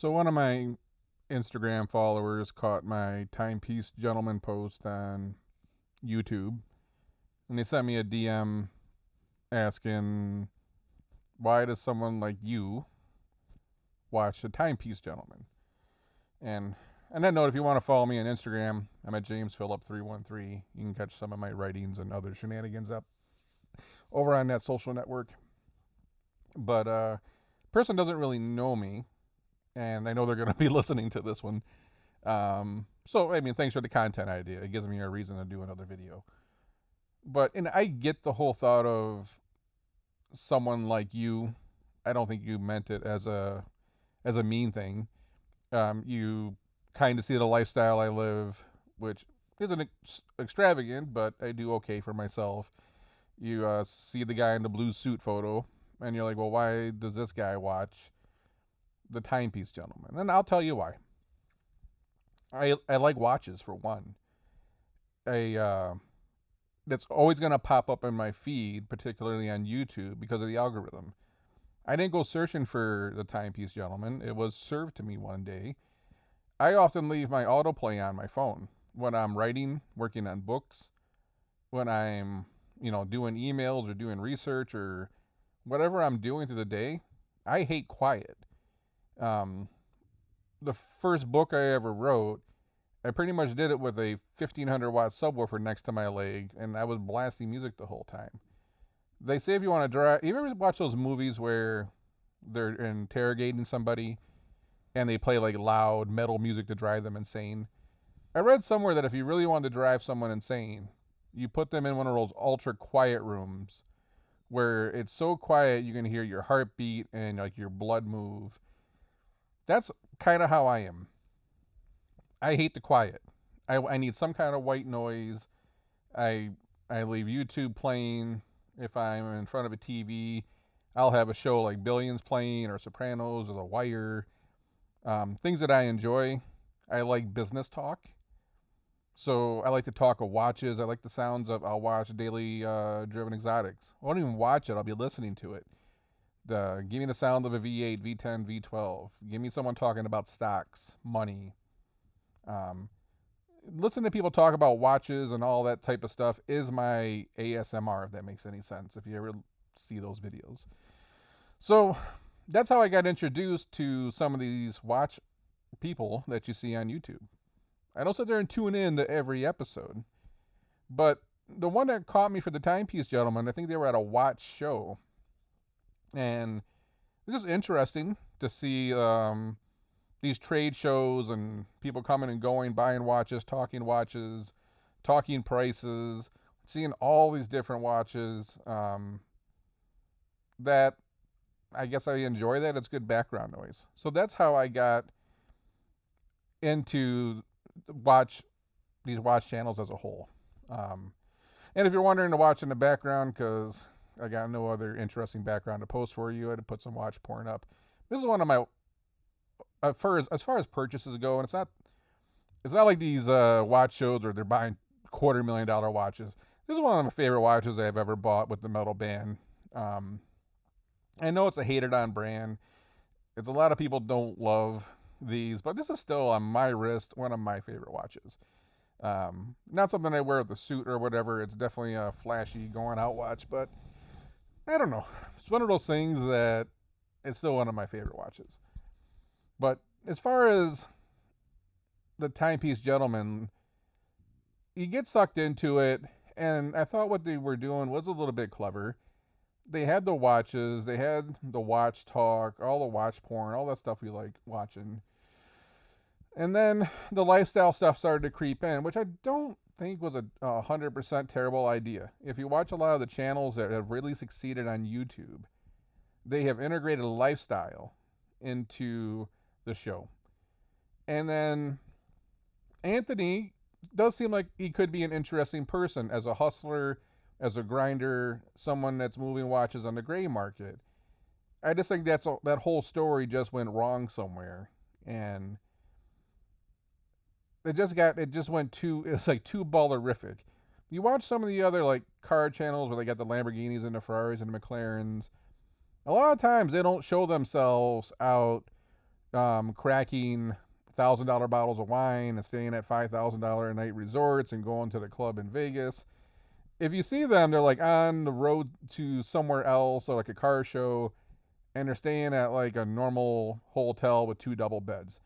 So one of my Instagram followers caught my Timepiece Gentleman post on YouTube, and they sent me a DM asking, "Why does someone like you watch the Timepiece Gentleman?" And and that note, if you want to follow me on Instagram, I'm at JamesPhillip313. You can catch some of my writings and other shenanigans up over on that social network. But person doesn't really know me, and I know they're going to be listening to this one. So I mean, thanks for the content idea. It gives me a reason to do another video. And I get the whole thought of someone like you. I don't think you meant it as a mean thing. You kind of see the lifestyle I live, which isn't extravagant, but I do okay for myself. You see the guy in the blue suit photo, and you're like, well, why does this guy watch the Timepiece Gentleman? And I'll tell you why. I like watches for one. I That's always going to pop up in my feed, particularly on YouTube, because of the algorithm. I didn't go searching for the Timepiece Gentleman. It was served to me one day. I often leave my autoplay on my phone when I'm writing, working on books, when I'm, doing emails or doing research or whatever I'm doing through the day. I hate quiet. Um, the first book I ever wrote, I pretty much did it with a 1500-watt subwoofer next to my leg, and I was blasting music the whole time. They say if you want to drive, you ever watch those movies where they're interrogating somebody and they play like loud metal music to drive them insane? I read somewhere that if you really wanted to drive someone insane, you put them in one of those ultra quiet rooms where it's so quiet you can hear your heartbeat and like your blood move. That's kind of how I am. I hate the quiet. I need some kind of white noise. I I leave YouTube playing. If I'm in front of a TV, I'll have a show like Billions playing or Sopranos or The Wire. Things that I enjoy. I like business talk. So I like to talk of watches. I like the sounds of. I'll watch Daily Driven Exotics. I won't even watch it. I'll be listening to it. Give me the sound of a V8, V10, V12. Give me someone talking about stocks, money. Um, Listen to people talk about watches and all that type of stuff is my ASMR, if that makes any sense, if you ever see those videos. So that's how I got introduced to some of these watch people that you see on YouTube. I don't sit there and tune in to every episode, but the one that caught me for the Timepiece Gentleman, I think they were at a watch show, and it's just interesting to see these trade shows and people coming and going, buying watches, talking prices, seeing all these different watches. That I guess I enjoy that. It's good background noise. So that's how I got into watch these watch channels as a whole. Um, and if you're wondering to watch in the background, because I got no other interesting background to post for you, I had to put some watch porn up. This is one of my as far as purchases go, and it's not like these watch shows where they're buying $250,000 watches. This is one of my favorite watches I've ever bought with the metal band. Um, I know it's a hated on brand. It's a lot of people don't love these, but this is still on my wrist one of my favorite watches. Not something I wear with a suit or whatever. It's definitely a flashy going out watch, but I don't know. It's one of those things that it's still one of my favorite watches. But as far as the Timepiece Gentleman, you get sucked into it, and I thought what they were doing was a little bit clever. They had the watches, they had the watch talk, all the watch porn, all that stuff we like watching. And then the lifestyle stuff started to creep in, which I don't think was a 100% terrible idea. If you watch a lot of the channels that have really succeeded on YouTube, they have integrated lifestyle into the show. And then Anthony does seem like he could be an interesting person as a hustler, as a grinder, someone that's moving watches on the gray market. I just think that whole story just went wrong somewhere, and it just went too. It's like too ballerific. You watch some of the other like car channels where they got the Lamborghinis and the Ferraris and the McLarens. A lot of times they don't show themselves out cracking $1,000 bottles of wine and staying at $5,000 a night resorts and going to the club in Vegas. If you see them, they're like on the road to somewhere else, or like a car show, and they're staying at like a normal hotel with 2 double beds.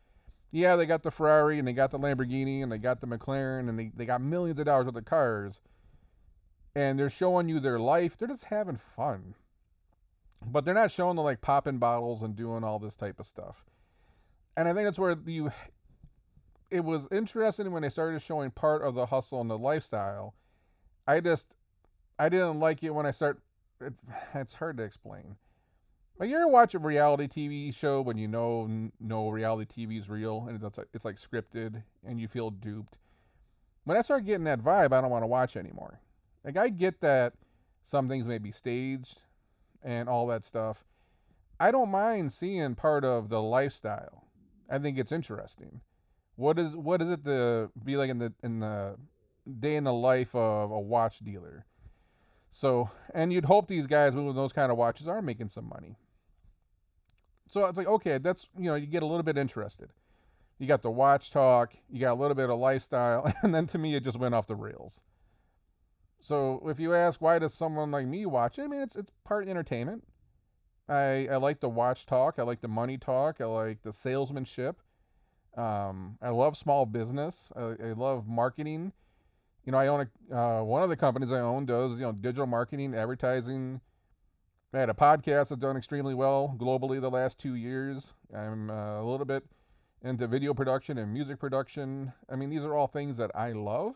Yeah, they got the Ferrari and they got the Lamborghini and they got the McLaren and they got millions of dollars worth of cars, and they're showing you their life. They're just having fun. But they're not showing the like popping bottles and doing all this type of stuff. And I think that's where it was interesting when they started showing part of the hustle and the lifestyle. I just I didn't like it when it's hard to explain. Like you ever watch a reality TV show when you know no reality TV is real and it's like scripted and you feel duped. When I start getting that vibe, I don't want to watch anymore. Like I get that some things may be staged and all that stuff. I don't mind seeing part of the lifestyle. I think it's interesting. What is it to be like in the day in the life of a watch dealer? So, and you'd hope these guys with those kind of watches are making some money. So it's like, okay, that's, you get a little bit interested. You got the watch talk, you got a little bit of lifestyle, and then to me, it just went off the rails. So if you ask, why does someone like me watch it? I mean, it's part entertainment. I like the watch talk, I like the money talk, I like the salesmanship. I love small business. I love marketing. I own one of the companies I own does digital marketing, advertising. I had a podcast that's done extremely well globally the last 2 years. I'm a little bit into video production and music production. I mean, these are all things that I love,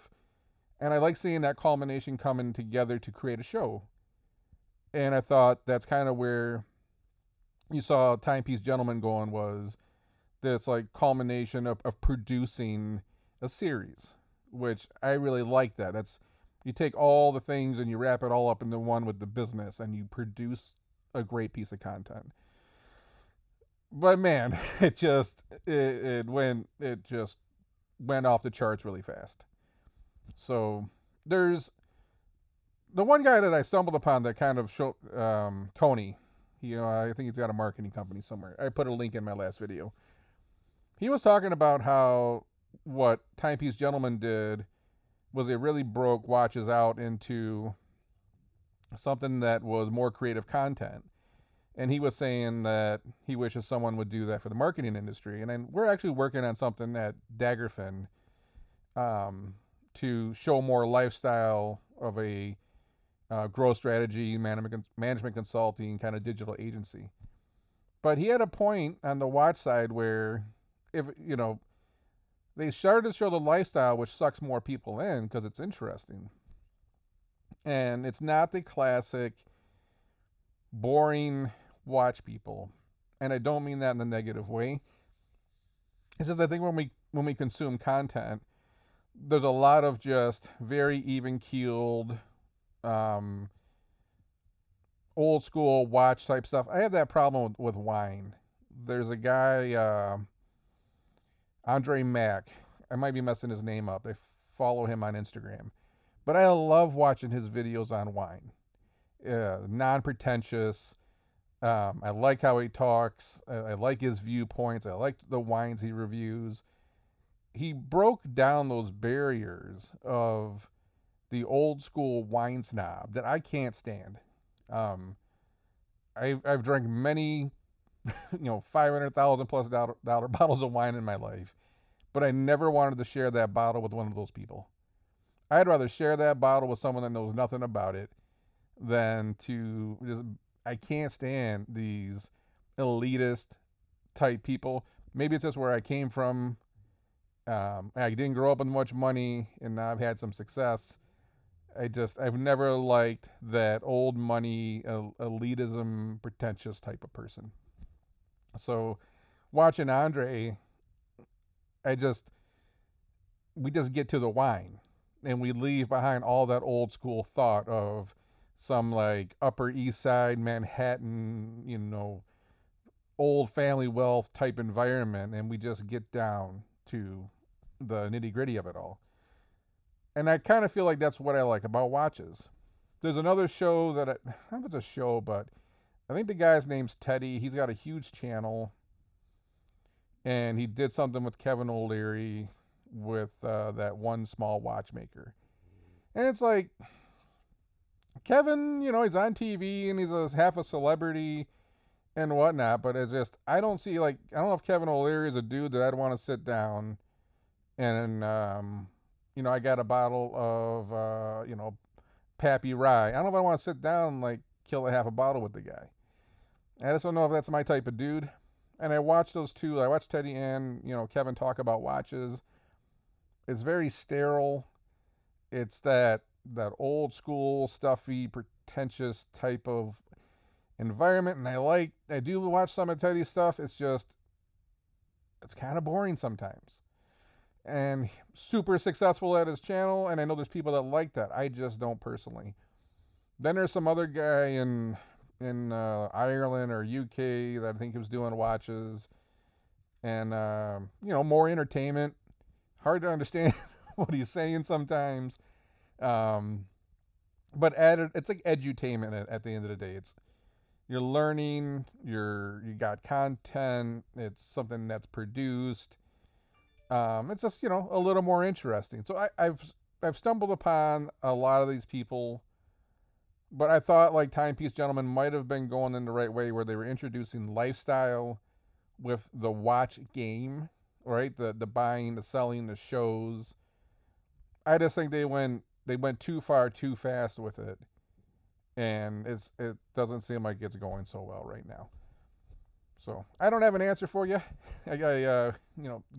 and I like seeing that culmination coming together to create a show. And I thought that's kind of where you saw Timepiece Gentleman going, was this like culmination of producing a series, which I really like that. That's, you take all the things and you wrap it all up into one with the business and you produce a great piece of content. But man, it just went off the charts really fast. So there's the one guy that I stumbled upon that kind of showed, Tony. I think he's got a marketing company somewhere. I put a link in my last video. He was talking about how what Timepiece Gentleman did was they really broke watches out into something that was more creative content. And he was saying that he wishes someone would do that for the marketing industry. And then we're actually working on something at Daggerfin, to show more lifestyle of a growth strategy, management consulting kind of digital agency. But he had a point on the watch side where, if they started to show the lifestyle, which sucks more people in because it's interesting, and it's not the classic boring watch people. And I don't mean that in a negative way. It's just, I think when we consume content, there's a lot of just very even keeled, old school watch type stuff. I have that problem with wine. There's a guy, Andre Mack. I might be messing his name up. I follow him on Instagram. But I love watching his videos on wine. Non-pretentious. I like how he talks. I like his viewpoints. I like the wines he reviews. He broke down those barriers of the old school wine snob that I can't stand. I've drank many, 500,000 plus dollar bottles of wine in my life, but I never wanted to share that bottle with one of those people. I'd rather share that bottle with someone that knows nothing about it than to just. I can't stand these elitist type people. Maybe it's just where I came from. I didn't grow up with much money, and now I've had some success. I've never liked that old money, elitism, pretentious type of person. So watching Andre, we just get to the wine, and we leave behind all that old school thought of some like Upper East Side Manhattan, old family wealth type environment, and we just get down to the nitty gritty of it all. And I kind of feel like that's what I like about watches. There's another show that I don't know if it's a show, but I think the guy's name's Teddy. He's got a huge channel. and he did something with Kevin O'Leary with that one small watchmaker. And it's like, Kevin, he's on TV and he's half a celebrity and whatnot, but it's just, I don't see, like, I don't know if Kevin O'Leary is a dude that I'd want to sit down and, I got a bottle of, Pappy Rye. I don't know if I want to sit down and, like, kill a half a bottle with the guy. I just don't know if that's my type of dude. And I watched those two. I watched Teddy and, Kevin talk about watches. It's very sterile. It's that old school, stuffy, pretentious type of environment, and I do watch some of Teddy's stuff. It's kind of boring sometimes. And super successful at his channel, and I know there's people that like that. I just don't personally. Then there's some other guy in Ireland or UK that I think was doing watches, and more entertainment. Hard to understand what he's saying sometimes. But it's like edutainment at the end of the day. You're learning, you got content, it's something that's produced. It's just, a little more interesting. So I've stumbled upon a lot of these people, but I thought like Timepiece Gentleman might have been going in the right way where they were introducing lifestyle with the watch game, right? The buying, the selling, the shows. I just think they went too far too fast with it, and it doesn't seem like it's going so well right now. So I don't have an answer for you. I got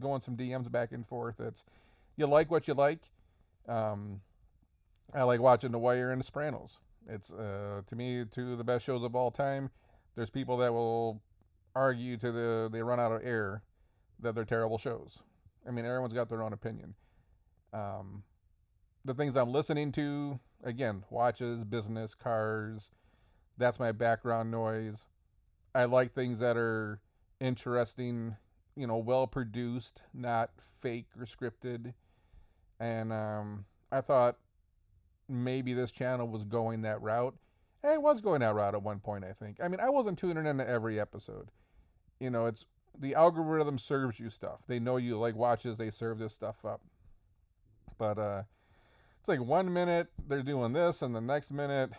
going some DMs back and forth. It's, you like what you like. I like watching The Wire and The Sopranos. It's to me two of the best shows of all time. There's people that will argue they run out of air that they're terrible shows. I mean, everyone's got their own opinion. The things I'm listening to, again, watches, business, cars. That's my background noise. I like things that are interesting, well produced, not fake or scripted. And I thought maybe this channel was going that route. It was going that route at one point, I think. I mean, I wasn't tuning into every episode. It's the algorithm serves you stuff. They know you like watches, they serve this stuff up. But it's like 1 minute they're doing this, and the next minute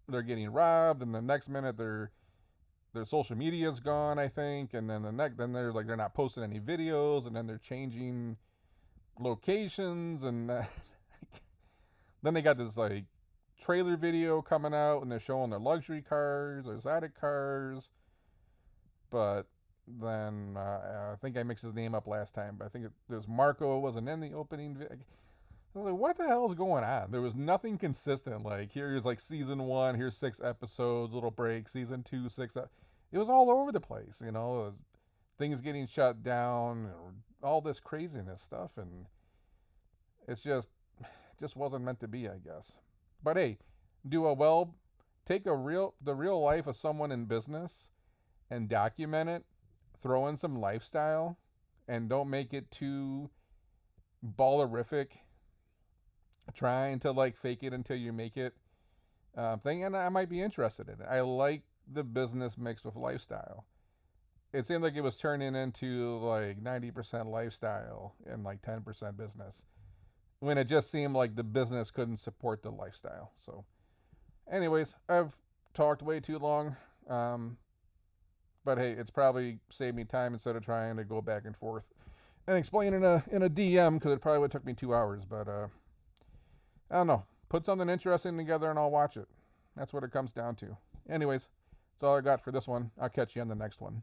they're getting robbed, and the next minute their social media's gone, I think, and then then they're not posting any videos, and then they're changing locations, and then they got this like trailer video coming out, and they're showing their luxury cars, their exotic cars, but then I think I mixed his name up last time, but I think there's Marco wasn't in the opening video. I was like, what the hell is going on? There was nothing consistent. Like, here's like season 1, here's 6 episodes, little break. Season 2, 6. It was all over the place, things getting shut down, all this craziness stuff, and it's just wasn't meant to be, I guess. But hey, take the real life of someone in business and document it, throw in some lifestyle, and don't make it too ballerific, trying to like fake it until you make it thing, and I might be interested in it. I like the business mixed with lifestyle. It seemed like it was turning into like 90% lifestyle and like 10% business, when it just seemed like the business couldn't support the lifestyle. So anyways, I've talked way too long, but hey, it's probably saved me time instead of trying to go back and forth and explain in a DM, because it probably would have took me 2 hours. But I don't know. Put something interesting together and I'll watch it. That's what it comes down to. Anyways, that's all I got for this one. I'll catch you on the next one.